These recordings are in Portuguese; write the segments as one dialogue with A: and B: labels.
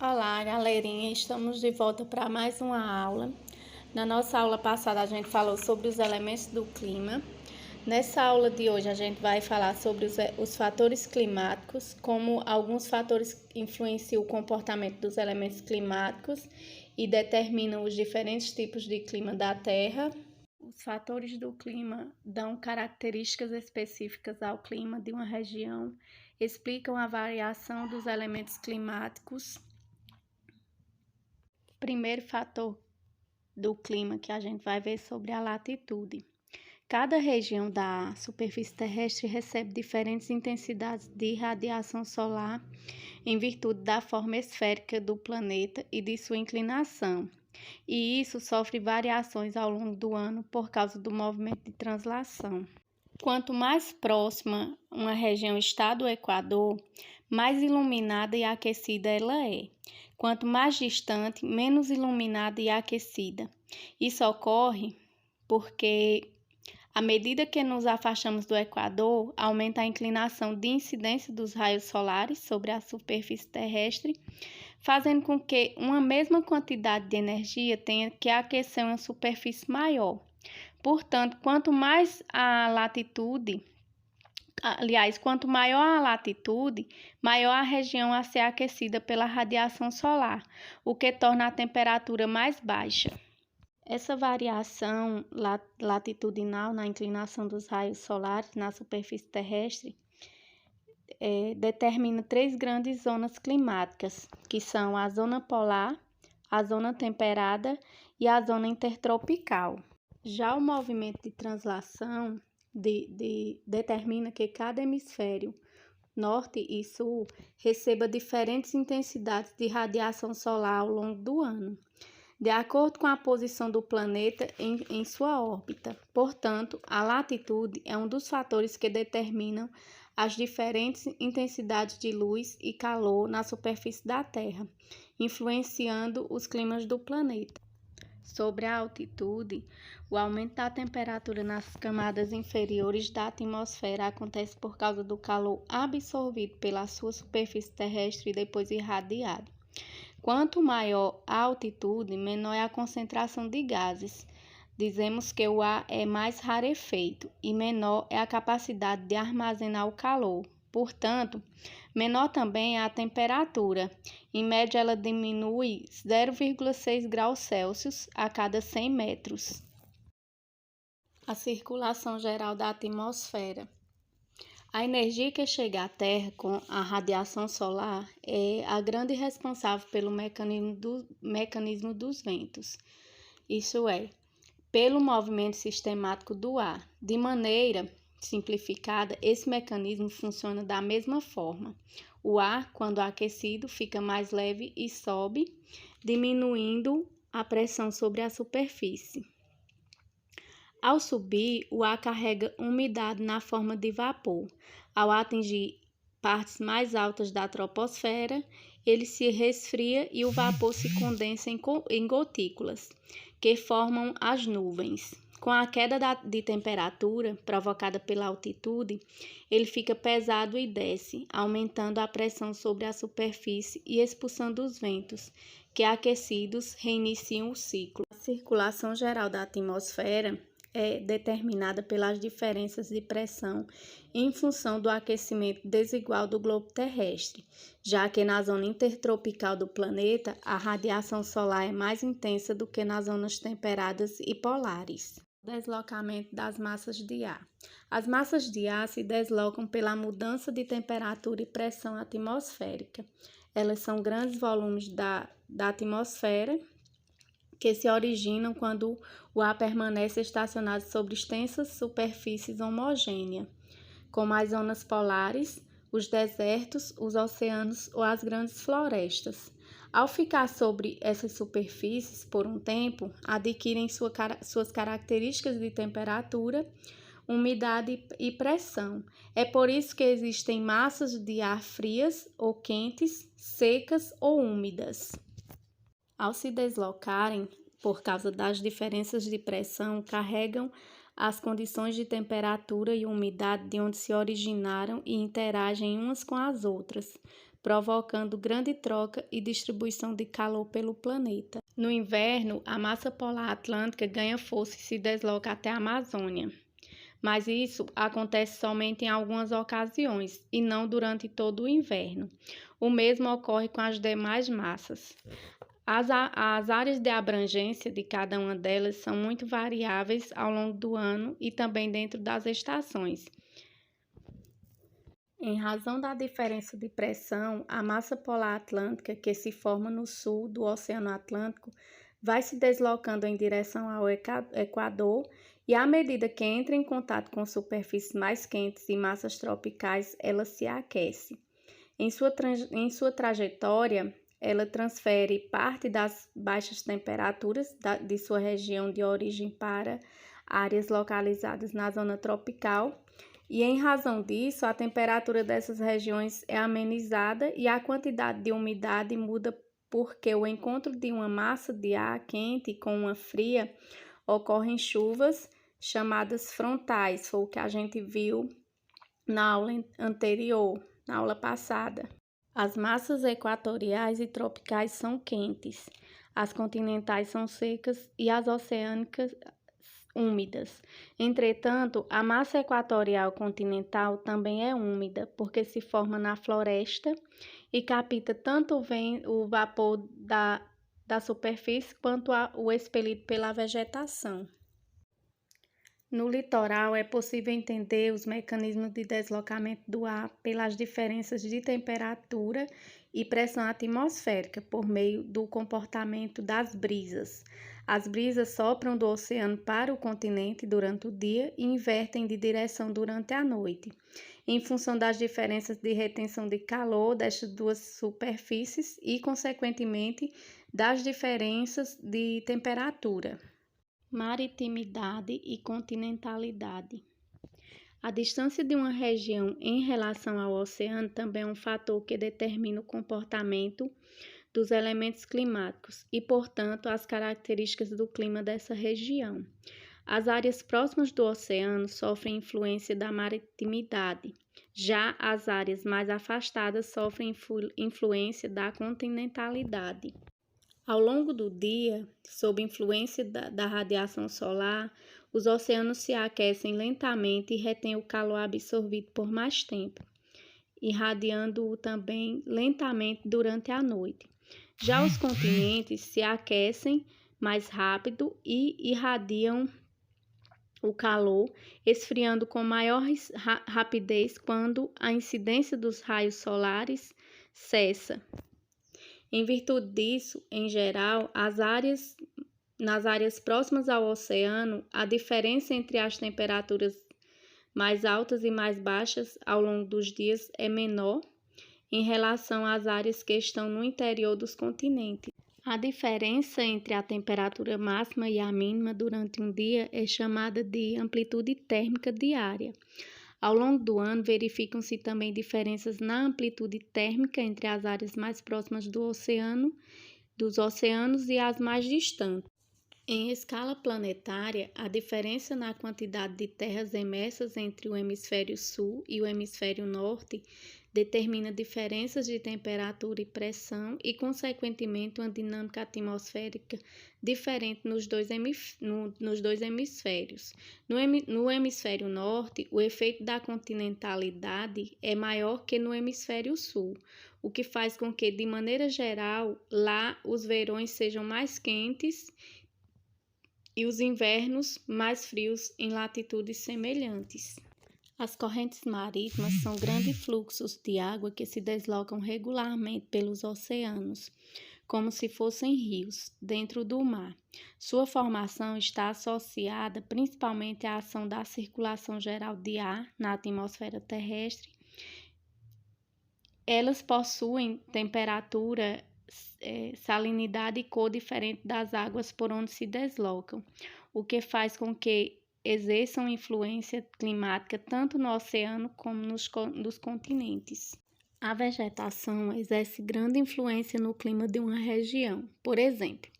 A: Olá, galerinha! Estamos de volta para mais uma aula. Na nossa aula passada, a gente falou sobre os elementos do clima. Nessa aula de hoje, a gente vai falar sobre os fatores climáticos, como alguns fatores influenciam o comportamento dos elementos climáticos e determinam os diferentes tipos de clima da Terra. Os fatores do clima dão características específicas ao clima de uma região, explicam a variação dos elementos climáticos. Primeiro fator do clima que a gente vai ver sobre a latitude. Cada região da superfície terrestre recebe diferentes intensidades de radiação solar em virtude da forma esférica do planeta e de sua inclinação, e isso sofre variações ao longo do ano por causa do movimento de translação. Quanto mais próxima uma região está do Equador, mais iluminada e aquecida ela é. Quanto mais distante, menos iluminada e aquecida. Isso ocorre porque, à medida que nos afastamos do Equador, aumenta a inclinação de incidência dos raios solares sobre a superfície terrestre, fazendo com que uma mesma quantidade de energia tenha que aquecer uma superfície maior. Portanto, quanto maior a latitude, maior a região a ser aquecida pela radiação solar, o que torna a temperatura mais baixa. Essa variação latitudinal na inclinação dos raios solares na superfície terrestre determina 3 grandes zonas climáticas, que são a zona polar, a zona temperada e a zona intertropical. Já o movimento de translação determina que cada hemisfério, norte e sul, receba diferentes intensidades de radiação solar ao longo do ano, de acordo com a posição do planeta em sua órbita. Portanto, a latitude é um dos fatores que determinam as diferentes intensidades de luz e calor na superfície da Terra, influenciando os climas do planeta. Sobre a altitude, o aumento da temperatura nas camadas inferiores da atmosfera acontece por causa do calor absorvido pela sua superfície terrestre e depois irradiado. Quanto maior a altitude, menor é a concentração de gases. Dizemos que o ar é mais rarefeito e menor é a capacidade de armazenar o calor. Portanto, menor também é a temperatura. Em média, ela diminui 0,6 graus Celsius a cada 100 metros. A circulação geral da atmosfera. A energia que chega à Terra com a radiação solar é a grande responsável pelo mecanismo dos ventos. Isso é, pelo movimento sistemático do ar. De maneira simplificada, esse mecanismo funciona da mesma forma. O ar, quando aquecido, fica mais leve e sobe, diminuindo a pressão sobre a superfície. Ao subir, o ar carrega umidade na forma de vapor. Ao atingir partes mais altas da troposfera, ele se resfria e o vapor se condensa em gotículas, que formam as nuvens. Com a queda de temperatura provocada pela altitude, ele fica pesado e desce, aumentando a pressão sobre a superfície e expulsando os ventos, que aquecidos reiniciam o ciclo. A circulação geral da atmosfera é determinada pelas diferenças de pressão em função do aquecimento desigual do globo terrestre, já que na zona intertropical do planeta a radiação solar é mais intensa do que nas zonas temperadas e polares. Deslocamento das massas de ar. As massas de ar se deslocam pela mudança de temperatura e pressão atmosférica. Elas são grandes volumes da atmosfera que se originam quando o ar permanece estacionado sobre extensas superfícies homogêneas, como as zonas polares, os desertos, os oceanos ou as grandes florestas. Ao ficar sobre essas superfícies por um tempo, adquirem suas características de temperatura, umidade e pressão. É por isso que existem massas de ar frias ou quentes, secas ou úmidas. Ao se deslocarem, por causa das diferenças de pressão, carregam as condições de temperatura e umidade de onde se originaram e interagem umas com as outras, provocando grande troca e distribuição de calor pelo planeta. No inverno, a massa polar atlântica ganha força e se desloca até a Amazônia. Mas isso acontece somente em algumas ocasiões e não durante todo o inverno. O mesmo ocorre com as demais massas. As áreas de abrangência de cada uma delas são muito variáveis ao longo do ano e também dentro das estações. Em razão da diferença de pressão, a massa polar atlântica, que se forma no sul do Oceano Atlântico, vai se deslocando em direção ao Equador e, à medida que entra em contato com superfícies mais quentes e massas tropicais, ela se aquece. Em sua trajetória, ela transfere parte das baixas temperaturas de sua região de origem para áreas localizadas na zona tropical, e em razão disso, a temperatura dessas regiões é amenizada e a quantidade de umidade muda porque o encontro de uma massa de ar quente com uma fria ocorrem chuvas chamadas frontais, foi o que a gente viu na aula anterior, na aula passada. As massas equatoriais e tropicais são quentes, as continentais são secas e as oceânicas úmidas. Entretanto, a massa equatorial continental também é úmida, porque se forma na floresta e capta tanto o vapor da superfície quanto o expelido pela vegetação. No litoral, é possível entender os mecanismos de deslocamento do ar pelas diferenças de temperatura e pressão atmosférica por meio do comportamento das brisas. As brisas sopram do oceano para o continente durante o dia e invertem de direção durante a noite, em função das diferenças de retenção de calor destas duas superfícies e, consequentemente, das diferenças de temperatura. Maritimidade e continentalidade. A distância de uma região em relação ao oceano também é um fator que determina o comportamento dos elementos climáticos e, portanto, as características do clima dessa região. As áreas próximas do oceano sofrem influência da maritimidade, já as áreas mais afastadas sofrem influência da continentalidade. Ao longo do dia, sob influência da radiação solar, os oceanos se aquecem lentamente e retêm o calor absorvido por mais tempo, irradiando-o também lentamente durante a noite. Já os continentes se aquecem mais rápido e irradiam o calor, esfriando com maior rapidez quando a incidência dos raios solares cessa. Em virtude disso, em geral, nas áreas próximas ao oceano, a diferença entre as temperaturas mais altas e mais baixas ao longo dos dias é menor em relação às áreas que estão no interior dos continentes. A diferença entre a temperatura máxima e a mínima durante um dia é chamada de amplitude térmica diária. Ao longo do ano, verificam-se também diferenças na amplitude térmica entre as áreas mais próximas dos oceanos e as mais distantes. Em escala planetária, a diferença na quantidade de terras emersas entre o hemisfério sul e o hemisfério norte determina diferenças de temperatura e pressão e, consequentemente, uma dinâmica atmosférica diferente nos dois hemisférios. No hemisfério norte, o efeito da continentalidade é maior que no hemisfério sul, o que faz com que, de maneira geral, lá os verões sejam mais quentes e os invernos mais frios em latitudes semelhantes. As correntes marítimas são grandes fluxos de água que se deslocam regularmente pelos oceanos, como se fossem rios, dentro do mar. Sua formação está associada principalmente à ação da circulação geral de ar na atmosfera terrestre. Elas possuem temperatura, salinidade e cor diferente das águas por onde se deslocam, o que faz com que exerçam influência climática tanto no oceano como nos continentes. A vegetação exerce grande influência no clima de uma região. Por exemplo,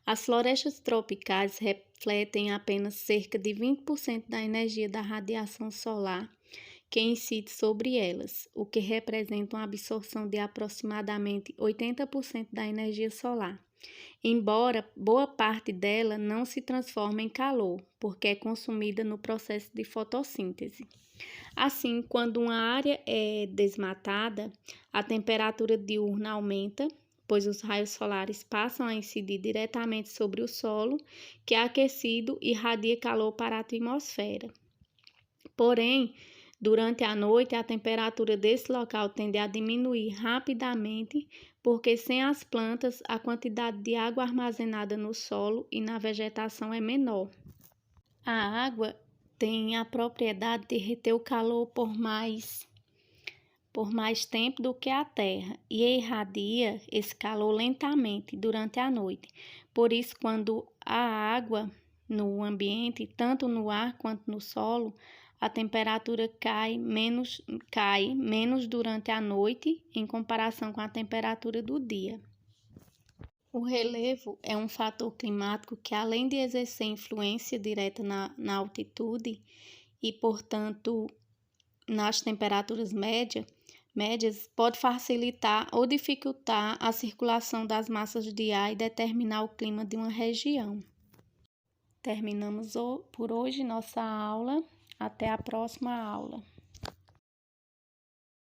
A: as florestas tropicais refletem apenas cerca de 20% da energia da radiação solar que incide sobre elas, o que representa uma absorção de aproximadamente 80% da energia solar, embora boa parte dela não se transforme em calor, porque é consumida no processo de fotossíntese. Assim, quando uma área é desmatada, a temperatura diurna aumenta, pois os raios solares passam a incidir diretamente sobre o solo, que é aquecido e irradia calor para a atmosfera. Porém, durante a noite, a temperatura desse local tende a diminuir rapidamente, porque sem as plantas, a quantidade de água armazenada no solo e na vegetação é menor. A água tem a propriedade de reter o calor por mais tempo do que a terra e irradia esse calor lentamente durante a noite. Por isso, quando há água no ambiente, tanto no ar quanto no solo, a temperatura cai menos durante a noite em comparação com a temperatura do dia. O relevo é um fator climático que, além de exercer influência direta na altitude e, portanto, nas temperaturas médias, pode facilitar ou dificultar a circulação das massas de ar e determinar o clima de uma região. Terminamos por hoje nossa aula. Até a próxima aula.